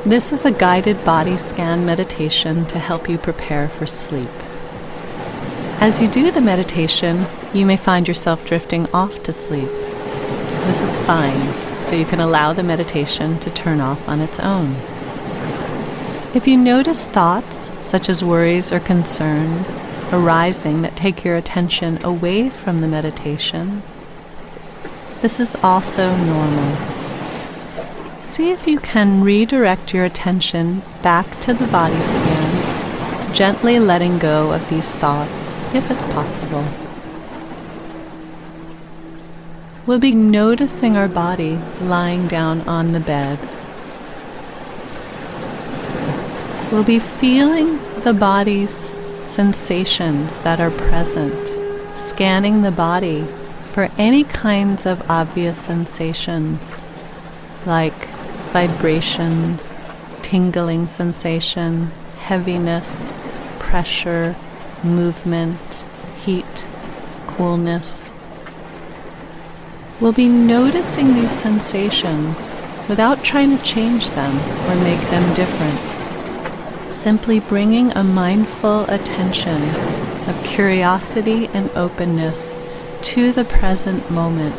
This is a guided body scan meditation to help you prepare for sleep. As you do the meditation, you may find yourself drifting off to sleep. This is fine, so you can allow the meditation to turn off on its own. If you notice thoughts, such as worries or concerns, arising that take your attention away from the meditation, this is also normal. See if you can redirect your attention back to the body scan, gently letting go of these thoughts if it's possible. We'll be noticing our body lying down on the bed. We'll be feeling the body's sensations that are present, scanning the body for any kinds of obvious sensations, like vibrations, tingling sensation, heaviness, pressure, movement, heat, coolness. We'll be noticing these sensations without trying to change them or make them different. Simply bringing a mindful attention of curiosity and openness to the present moment.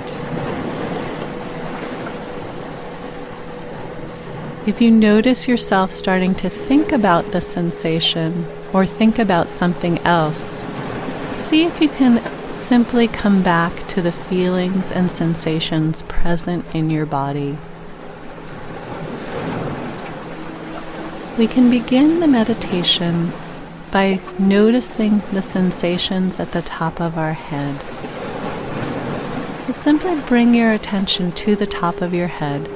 If you notice yourself starting to think about the sensation or think about something else, see if you can simply come back to the feelings and sensations present in your body. We can begin the meditation by noticing the sensations at the top of our head. So simply bring your attention to the top of your head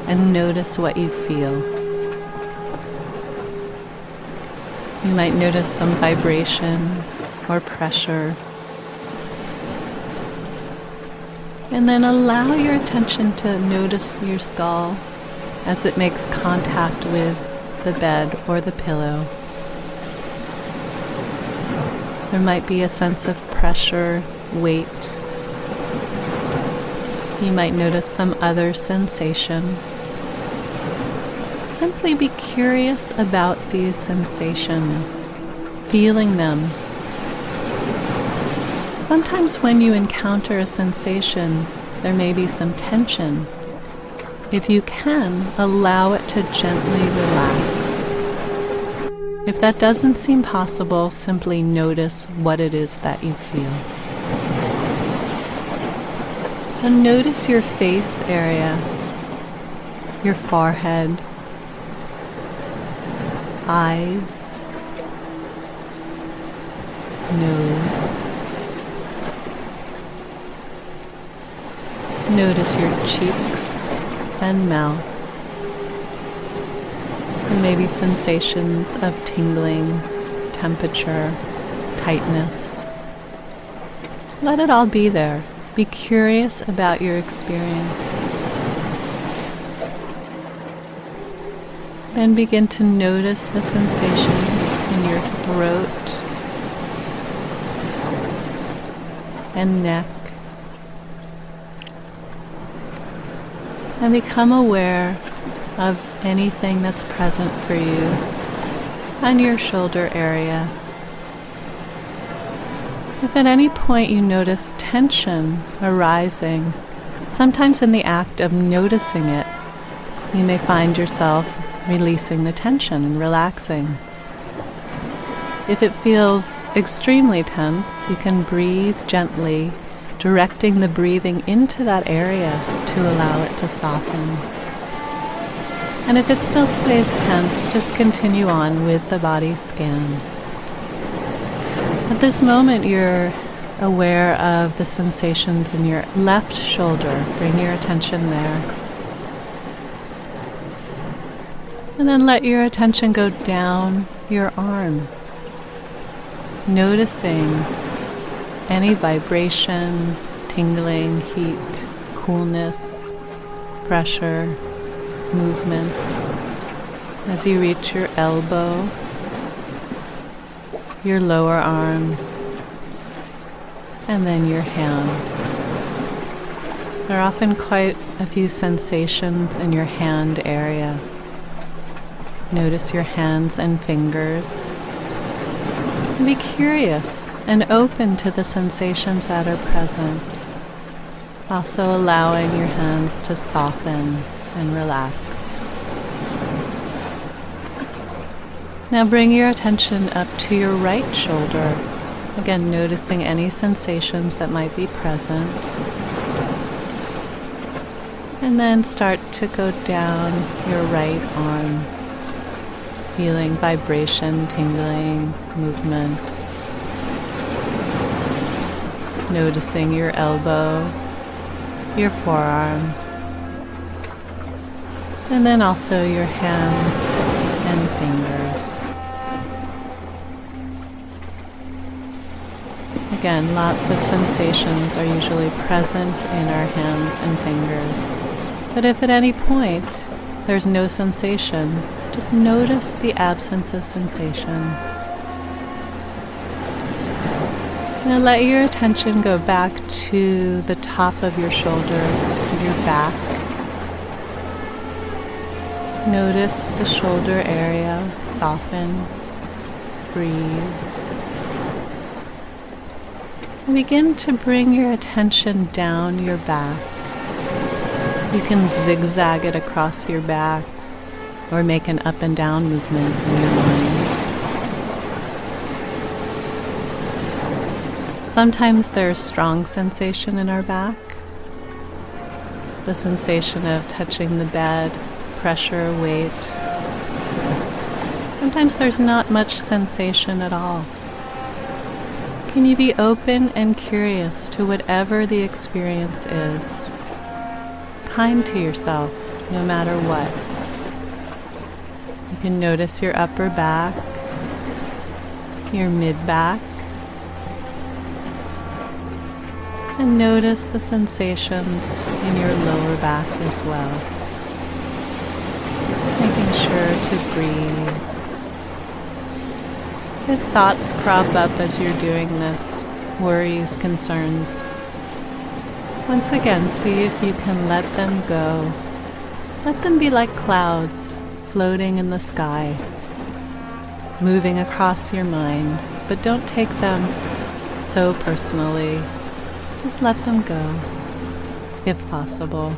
and notice what you feel. You might notice some vibration or pressure. And then allow your attention to notice your skull as it makes contact with the bed or the pillow. There might be a sense of pressure, weight. You might notice some other sensation. Simply be curious about these sensations, feeling them. Sometimes when you encounter a sensation, there may be some tension. If you can, allow it to gently relax. If that doesn't seem possible, simply notice what it is that you feel. And notice your face area, your forehead, eyes, nose. Notice your cheeks and mouth, and maybe sensations of tingling, temperature, tightness. Let it all be there. Be curious about your experience. Then begin to notice the sensations in your throat and neck. And become aware of anything that's present for you on your shoulder area. If at any point you notice tension arising, sometimes in the act of noticing it, you may find yourself releasing the tension and relaxing. If it feels extremely tense, you can breathe gently, directing the breathing into that area to allow it to soften. And if it still stays tense, just continue on with the body scan. At this moment, you're aware of the sensations in your left shoulder. Bring your attention there. And then let your attention go down your arm, noticing any vibration, tingling, heat, coolness, pressure, movement. As you reach your elbow, your lower arm, and then your hand. There are often quite a few sensations in your hand area. Notice your hands and fingers. Be curious and open to the sensations that are present, also allowing your hands to soften and relax. Now bring your attention up to your right shoulder, again noticing any sensations that might be present. And then start to go down your right arm, feeling vibration, tingling, movement. Noticing your elbow, your forearm, and then also your hand and fingers. Again, lots of sensations are usually present in our hands and fingers. But if at any point there's no sensation, just notice the absence of sensation. Now let your attention go back to the top of your shoulders, to your back. Notice the shoulder area, soften, breathe. And begin to bring your attention down your back. You can zigzag it across your back or make an up and down movement in your mind. Sometimes there's strong sensation in our back. The sensation of touching the bed, pressure, weight. Sometimes there's not much sensation at all. Can you be open and curious to whatever the experience is? Kind to yourself, no matter what. You can notice your upper back, your mid-back, and notice the sensations in your lower back as well. Making sure to breathe. If thoughts crop up as you're doing this, worries, concerns, once again, see if you can let them go. Let them be like clouds floating in the sky, moving across your mind, but don't take them so personally. Just let them go, if possible.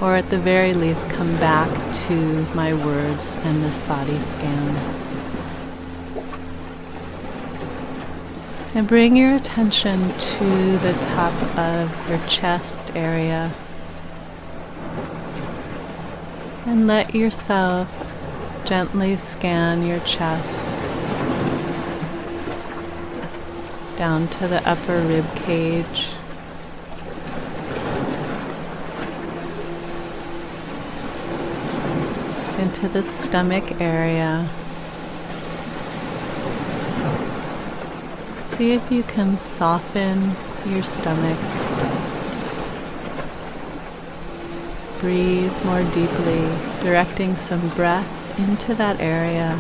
Or at the very least, come back to my words and this body scan. And bring your attention to the top of your chest area. And let yourself gently scan your chest down to the upper rib cage. Into the stomach area. See if you can soften your stomach. Breathe more deeply, directing some breath into that area,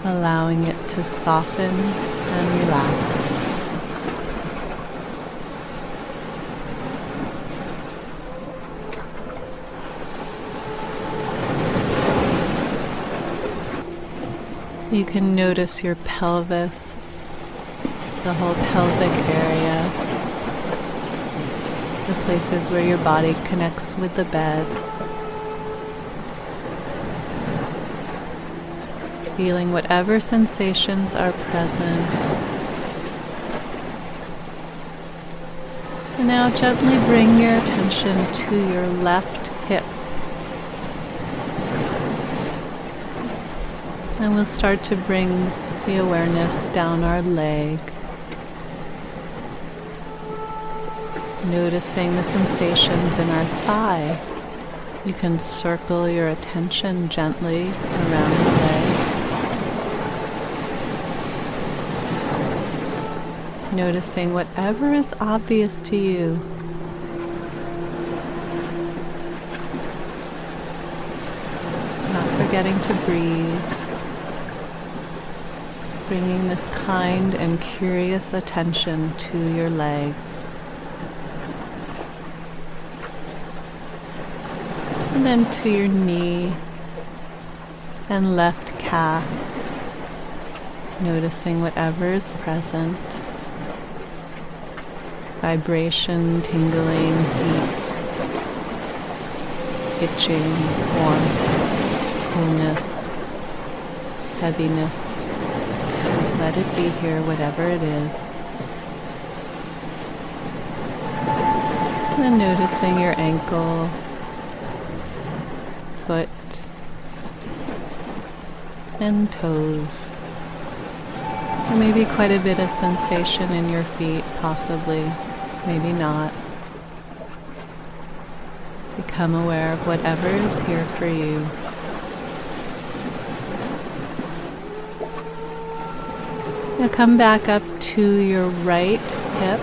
allowing it to soften and relax. You can notice your pelvis, the whole pelvic area, the places where your body connects with the bed. Feeling whatever sensations are present. And now gently bring your attention to your left hip. And we'll start to bring the awareness down our leg. Noticing the sensations in our thigh. You can circle your attention gently around the leg. Noticing whatever is obvious to you. Not forgetting to breathe. Bringing this kind and curious attention to your leg. And then to your knee, and left calf, noticing whatever is present. Vibration, tingling, heat, itching, warmth, coolness, heaviness. Let it be here, whatever it is. And noticing your ankle, foot, and toes. Or maybe quite a bit of sensation in your feet, possibly, maybe not. Become aware of whatever is here for you. Now come back up to your right hip.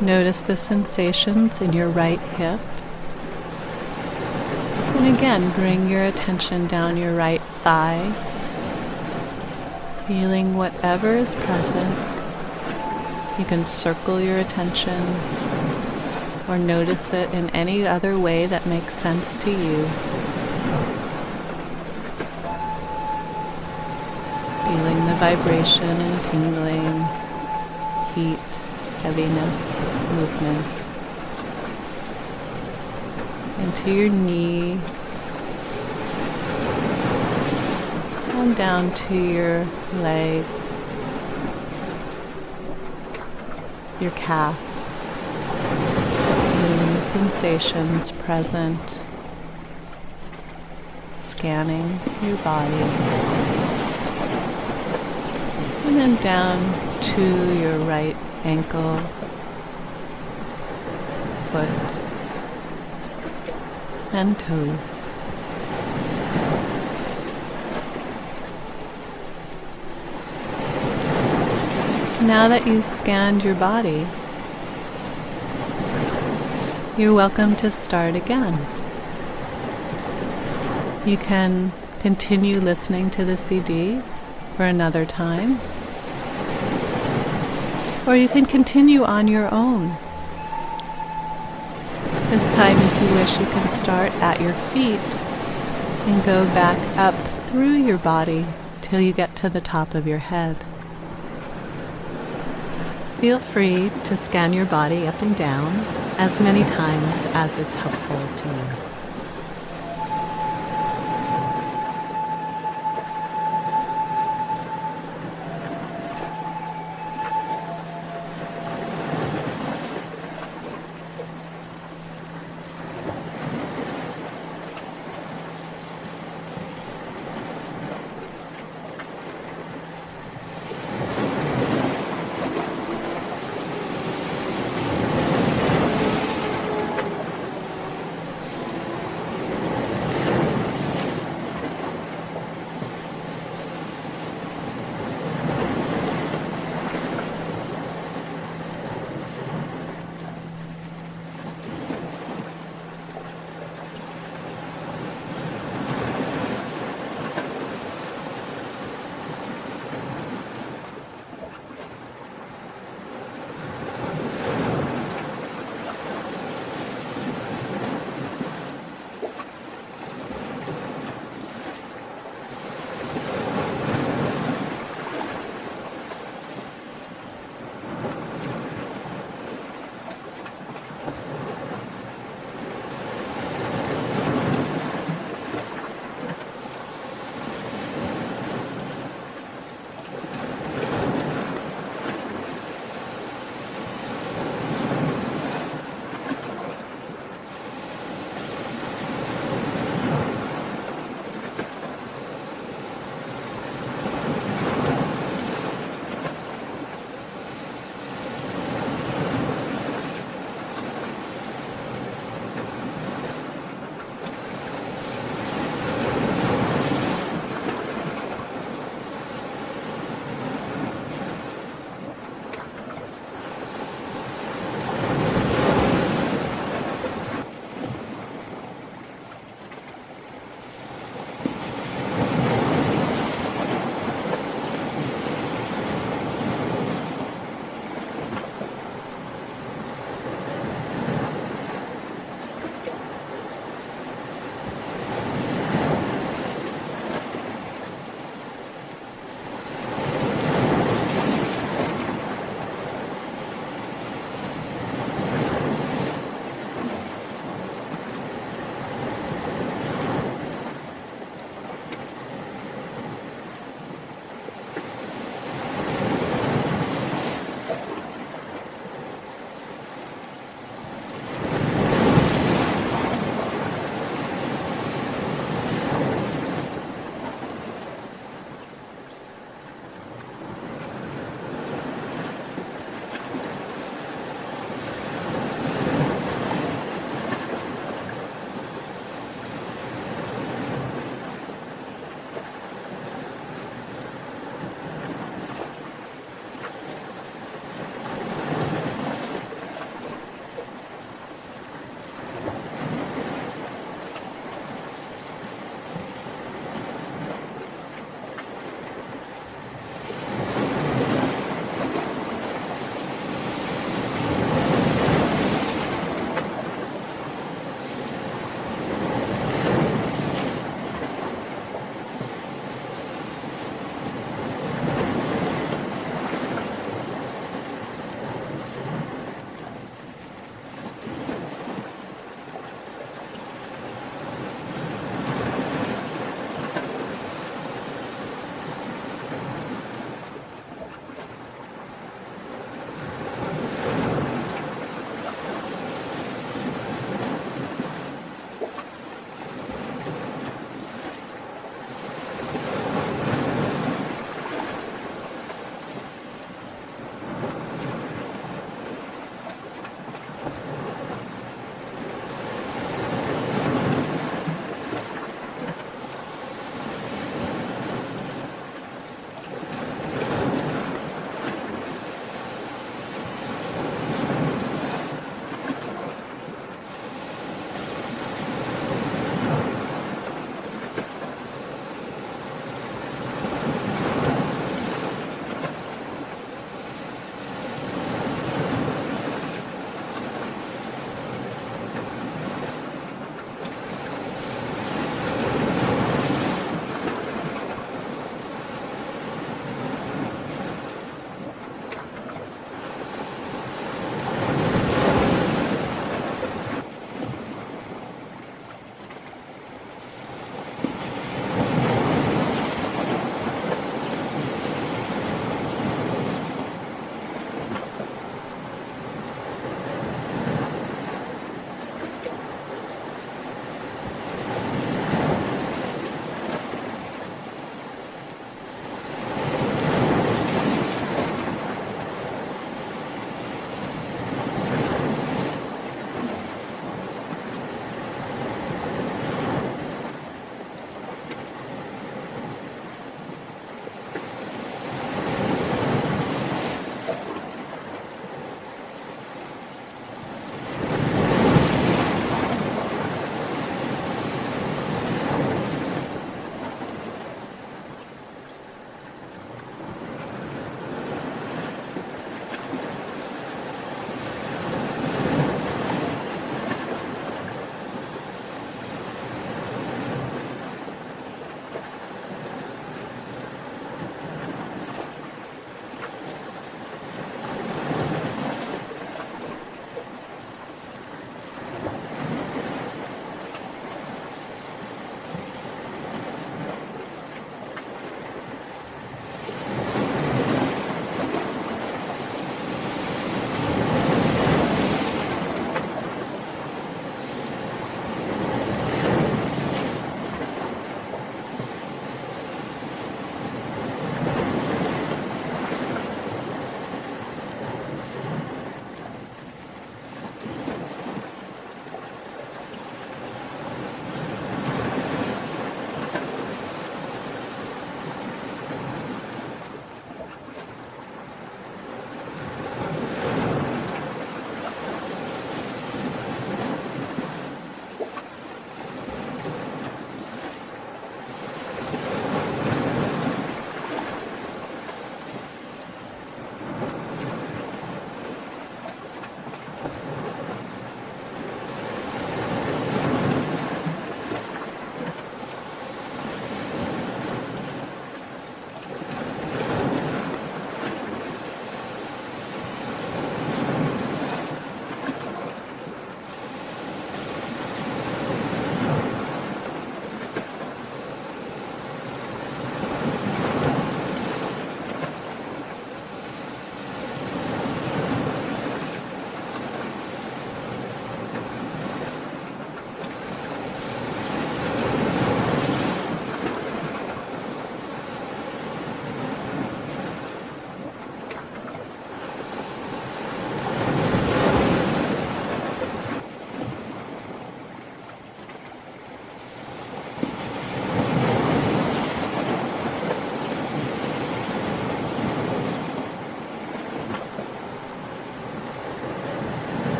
Notice the sensations in your right hip. And again, bring your attention down your right thigh, feeling whatever is present. You can circle your attention or notice it in any other way that makes sense to you. Feeling the vibration and tingling, heat, heaviness, movement. Into your knee, and down to your leg, your calf, feeling the sensations present, scanning your body, and then down to your right ankle, foot, and toes. Now that you've scanned your body, you're welcome to start again. You can continue listening to the CD for another time, or you can continue on your own. This time, if you wish, you can start at your feet and go back up through your body till you get to the top of your head. Feel free to scan your body up and down as many times as it's helpful to you.